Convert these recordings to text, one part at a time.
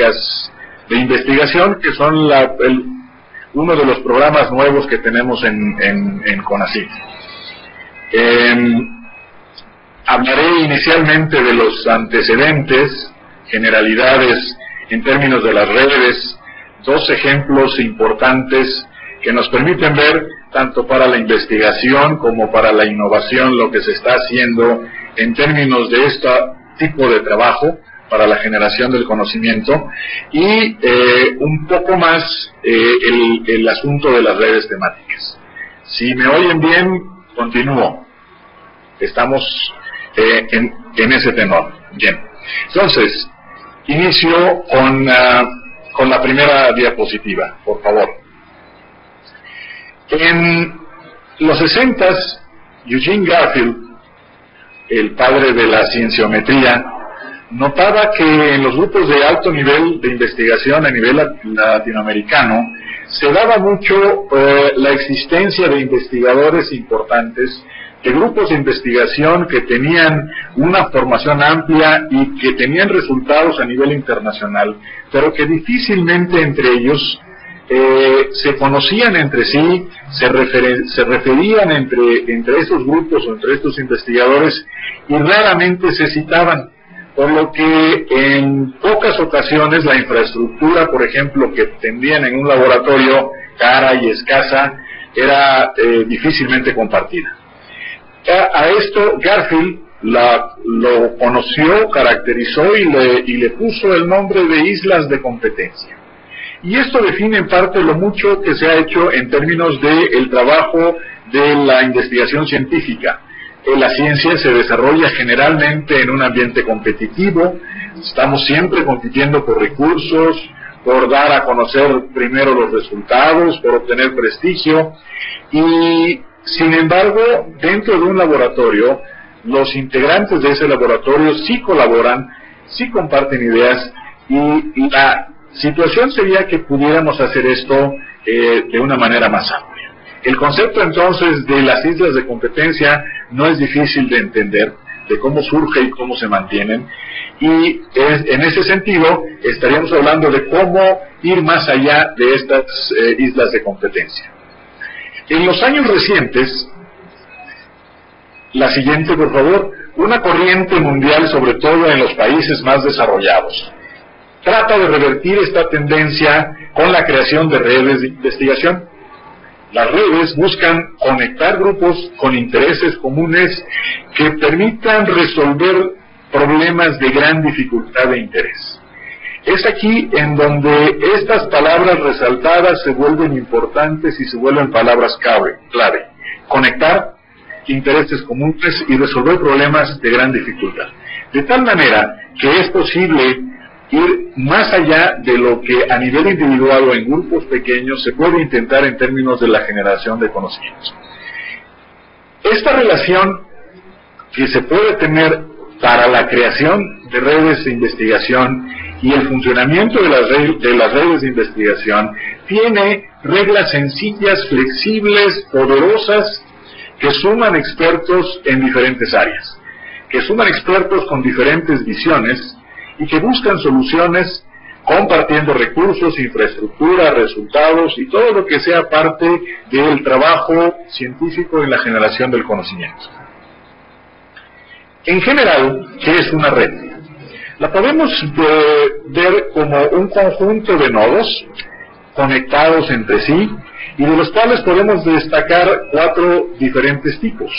temáticas de investigación, que son uno de los programas nuevos que tenemos en CONACYT. Hablaré inicialmente de los antecedentes, generalidades en términos de las redes, dos ejemplos importantes que nos permiten ver, tanto para la investigación como para la innovación, lo que se está haciendo en términos de este tipo de trabajo para la generación del conocimiento, y un poco más el asunto de las redes temáticas. Si me oyen bien, continúo. Estamos en ese tenor. Bien. Entonces, inicio con la primera diapositiva, por favor. En los 60s, Eugene Garfield, el padre de la cienciometría, notaba que en los grupos de alto nivel de investigación a nivel latinoamericano se daba mucho la existencia de investigadores importantes, de grupos de investigación que tenían una formación amplia y que tenían resultados a nivel internacional, pero que difícilmente entre ellos se conocían entre sí, se referían entre esos grupos o entre estos investigadores, y raramente se citaban, por lo que en pocas ocasiones la infraestructura, por ejemplo, que tendrían en un laboratorio cara y escasa, era difícilmente compartida. A esto Garfield lo conoció, caracterizó y le puso el nombre de islas de competencia. Y esto define en parte lo mucho que se ha hecho en términos del trabajo de la investigación científica. La ciencia se desarrolla generalmente en un ambiente competitivo, estamos siempre compitiendo por recursos, por dar a conocer primero los resultados, por obtener prestigio, y sin embargo, dentro de un laboratorio, los integrantes de ese laboratorio sí colaboran, sí comparten ideas, y la situación sería que pudiéramos hacer esto de una manera más amplia. El concepto entonces de las islas de competencia no es difícil de entender, de cómo surge y cómo se mantienen, y en ese sentido estaríamos hablando de cómo ir más allá de estas islas de competencia. En los años recientes, la siguiente por favor, una corriente mundial, sobre todo en los países más desarrollados, trata de revertir esta tendencia con la creación de redes de investigación. Las redes buscan conectar grupos con intereses comunes que permitan resolver problemas de gran dificultad e interés. Es aquí en donde estas palabras resaltadas se vuelven importantes y se vuelven palabras clave. Conectar intereses comunes y resolver problemas de gran dificultad. De tal manera que es posible ir más allá de lo que a nivel individual o en grupos pequeños se puede intentar en términos de la generación de conocimientos. Esta relación que se puede tener para la creación de redes de investigación y el funcionamiento de las redes de investigación tiene reglas sencillas, flexibles, poderosas, que suman expertos en diferentes áreas, que suman expertos con diferentes visiones y que buscan soluciones compartiendo recursos, infraestructura, resultados y todo lo que sea parte del trabajo científico en la generación del conocimiento. En general, ¿qué es una red? La podemos ver como un conjunto de nodos conectados entre sí y de los cuales podemos destacar 4 diferentes tipos.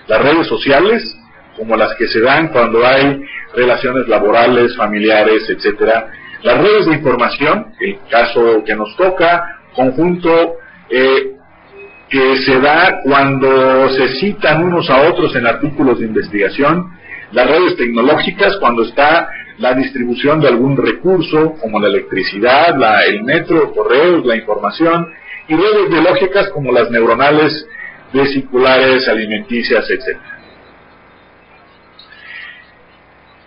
Las redes sociales, como las que se dan cuando hay relaciones laborales, familiares, etcétera. Las redes de información, el caso que nos toca, conjunto que se da cuando se citan unos a otros en artículos de investigación. Las redes tecnológicas, cuando está la distribución de algún recurso, como la electricidad, el metro, correos, la información. Y redes biológicas, como las neuronales, vesiculares, alimenticias, etcétera.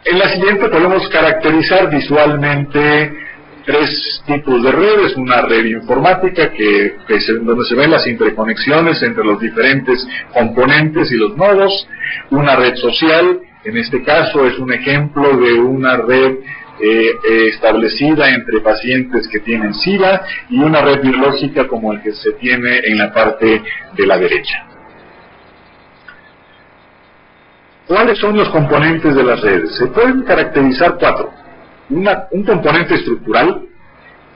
En la siguiente podemos caracterizar visualmente 3 tipos de redes. Una red informática, donde se ven las interconexiones entre los diferentes componentes y los nodos. Una red social, en este caso es un ejemplo de una red establecida entre pacientes que tienen SIDA y una red biológica como el que se tiene en la parte de la derecha. ¿Cuáles son los componentes de las redes? Se pueden caracterizar cuatro. Un componente estructural,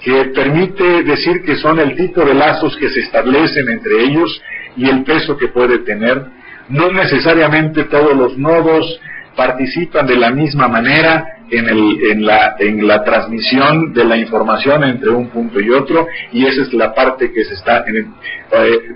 que permite decir que son el tipo de lazos que se establecen entre ellos y el peso que puede tener. No necesariamente todos los nodos participan de la misma manera en la transmisión de la información entre un punto y otro, y esa es la parte que se está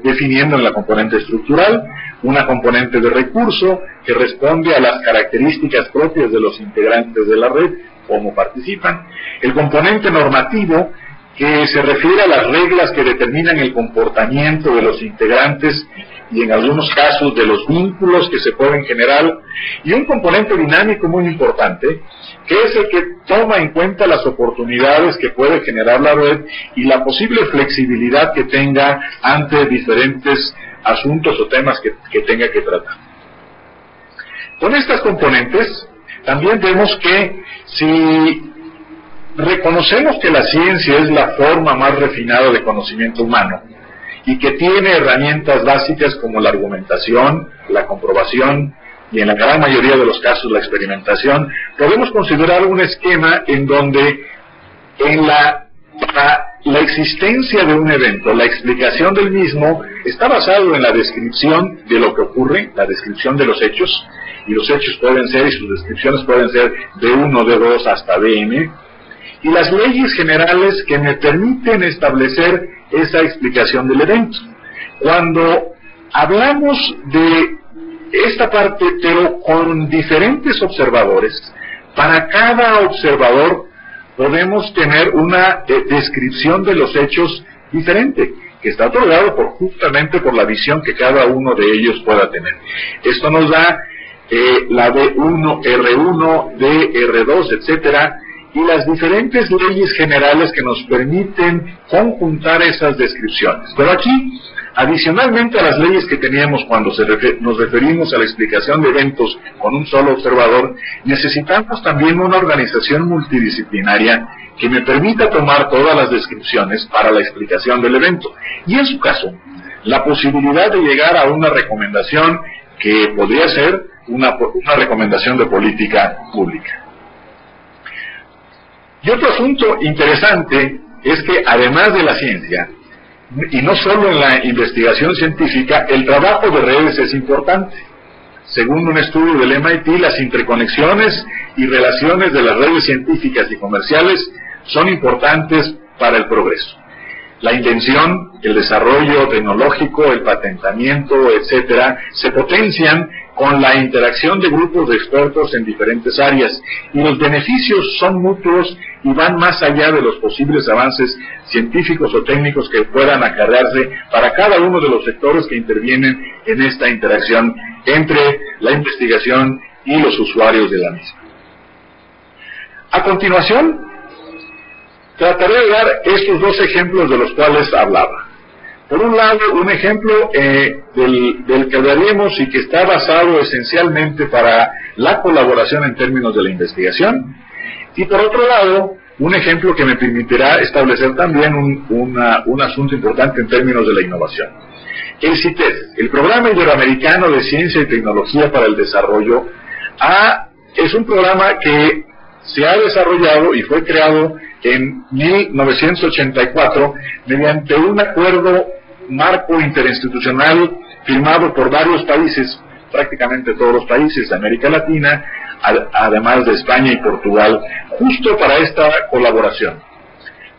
definiendo en la componente estructural. Una componente de recurso que responde a las características propias de los integrantes de la red, cómo participan. El componente normativo, que se refiere a las reglas que determinan el comportamiento de los integrantes y en algunos casos de los vínculos que se pueden generar, y un componente dinámico muy importante, que es el que toma en cuenta las oportunidades que puede generar la red y la posible flexibilidad que tenga ante diferentes asuntos o temas que tenga que tratar. Con estas componentes, también vemos que si reconocemos que la ciencia es la forma más refinada de conocimiento humano y que tiene herramientas básicas como la argumentación, la comprobación y en la gran mayoría de los casos la experimentación, podemos considerar un esquema en donde la existencia de un evento, la explicación del mismo, está basado en la descripción de lo que ocurre, la descripción de los hechos, y los hechos pueden ser, y sus descripciones pueden ser de 1, de 2 hasta de n, y las leyes generales que me permiten establecer esa explicación del evento. Cuando hablamos de esta parte, pero con diferentes observadores, para cada observador podemos tener una descripción de los hechos diferente, que está otorgado justamente por la visión que cada uno de ellos pueda tener. Esto nos da la D1, R1, DR2, etcétera, y las diferentes leyes generales que nos permiten conjuntar esas descripciones. Pero aquí, adicionalmente a las leyes que teníamos cuando nos referimos a la explicación de eventos con un solo observador, necesitamos también una organización multidisciplinaria que me permita tomar todas las descripciones para la explicación del evento. Y en su caso, la posibilidad de llegar a una recomendación que podría ser una recomendación de política pública. Y otro asunto interesante es que además de la ciencia, y no solo en la investigación científica, el trabajo de redes es importante. Según un estudio del MIT, las interconexiones y relaciones de las redes científicas y comerciales son importantes para el progreso. La invención, el desarrollo tecnológico, el patentamiento, etcétera, se potencian con la interacción de grupos de expertos en diferentes áreas, y los beneficios son mutuos y van más allá de los posibles avances científicos o técnicos que puedan acarrearse para cada uno de los sectores que intervienen en esta interacción entre la investigación y los usuarios de la misma. A continuación, trataré de dar estos dos ejemplos de los cuales hablaba. Por un lado, un ejemplo del que hablaremos y que está basado esencialmente para la colaboración en términos de la investigación. Y por otro lado, un ejemplo que me permitirá establecer también un asunto importante en términos de la innovación. El CITED, el Programa Iberoamericano de Ciencia y Tecnología para el Desarrollo, es un programa que se ha desarrollado y fue creado en 1984 mediante un acuerdo marco interinstitucional firmado por varios países, prácticamente todos los países de América Latina, además de España y Portugal, justo para esta colaboración.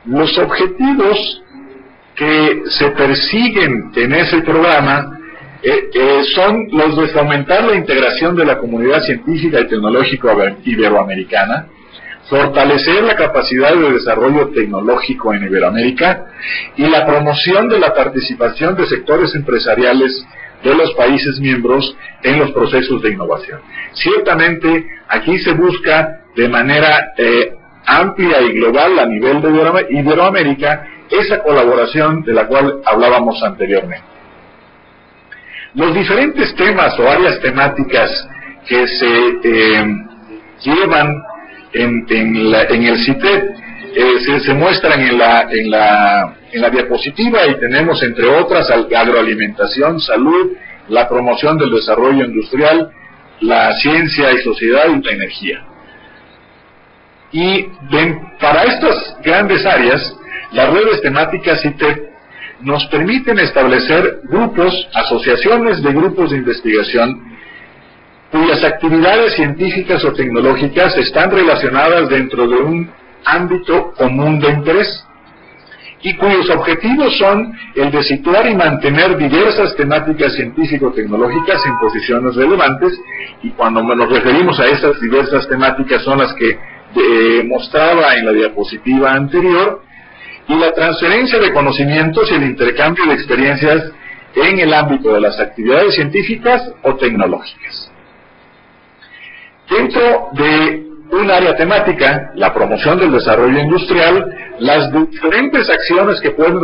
Los objetivos que se persiguen en ese programa son los de fomentar la integración de la comunidad científica y tecnológica iberoamericana, fortalecer la capacidad de desarrollo tecnológico en Iberoamérica y la promoción de la participación de sectores empresariales de los países miembros en los procesos de innovación. Ciertamente, aquí se busca de manera amplia y global a nivel de Iberoamérica esa colaboración de la cual hablábamos anteriormente. Los diferentes temas o áreas temáticas que se llevan en el CITED. Se muestran en la diapositiva, y tenemos entre otras agroalimentación, salud, la promoción del desarrollo industrial, la ciencia y sociedad y la energía. Y para estas grandes áreas, las redes temáticas CITED nos permiten establecer grupos, asociaciones de grupos de investigación cuyas actividades científicas o tecnológicas están relacionadas dentro de un ámbito común de interés y cuyos objetivos son el de situar y mantener diversas temáticas científico-tecnológicas en posiciones relevantes. Y cuando nos referimos a estas diversas temáticas son las que mostraba en la diapositiva anterior, y la transferencia de conocimientos y el intercambio de experiencias en el ámbito de las actividades científicas o tecnológicas. Dentro de un área temática, la promoción del desarrollo industrial, las diferentes acciones que pueden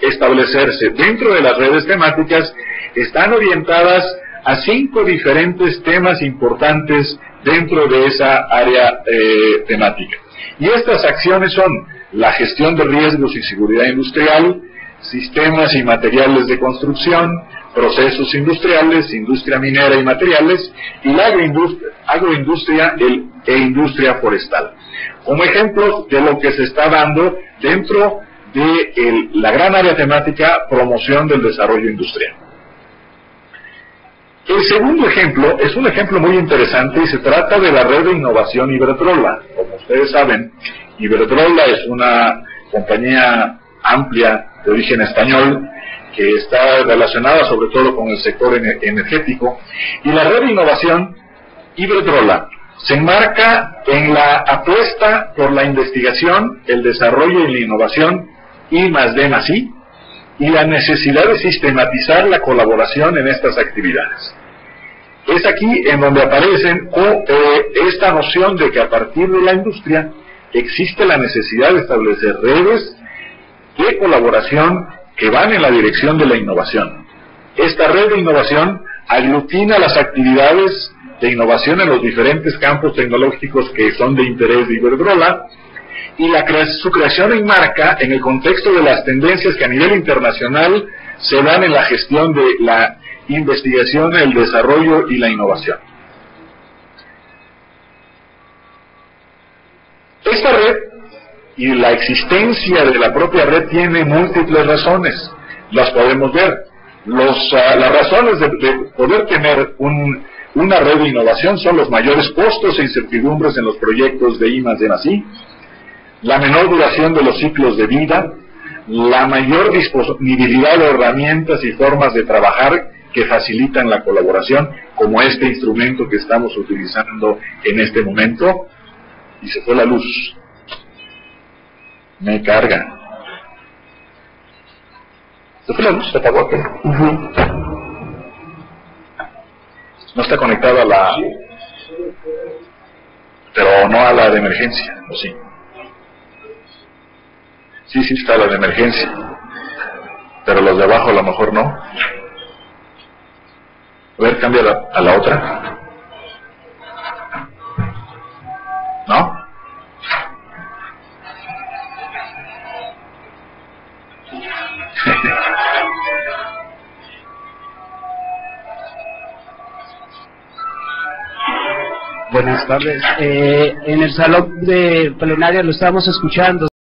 establecerse dentro de las redes temáticas están orientadas a 5 diferentes temas importantes dentro de esa área temática. Y estas acciones son la gestión de riesgos y seguridad industrial, sistemas y materiales de construcción, procesos industriales, industria minera y materiales, y la agroindustria e industria forestal. Como ejemplos de lo que se está dando dentro de la gran área temática promoción del desarrollo industrial. El segundo ejemplo es un ejemplo muy interesante y se trata de la red de innovación Iberdrola. Como ustedes saben, Iberdrola es una compañía amplia de origen español que está relacionada sobre todo con el sector energético, y la red de innovación Iberdrola se enmarca en la apuesta por la investigación, el desarrollo y la innovación I+D+I, y la necesidad de sistematizar la colaboración en estas actividades. Es aquí en donde aparece esta noción de que a partir de la industria existe la necesidad de establecer redes de colaboración que van en la dirección de la innovación. Esta red de innovación aglutina las actividades de innovación en los diferentes campos tecnológicos que son de interés de Iberdrola, y su creación enmarca en el contexto de las tendencias que a nivel internacional se dan en la gestión de la investigación, el desarrollo y la innovación. Esta red y la existencia de la propia red tiene múltiples razones, las podemos ver. Las razones de poder tener una red de innovación son los mayores costos e incertidumbres en los proyectos de I+D+I, la menor duración de los ciclos de vida, la mayor disponibilidad de herramientas y formas de trabajar que facilitan la colaboración, como este instrumento que estamos utilizando en este momento. Y se fue la luz. Me carga. ¿Se fue la luz? ¿Se apagó? No está conectada a la... Pero no a la de emergencia, ¿o sí? Sí está la de emergencia, pero los de abajo a lo mejor no. A ver, cambia a la otra. ¿No? Buenas tardes. En el salón de plenaria lo estamos escuchando.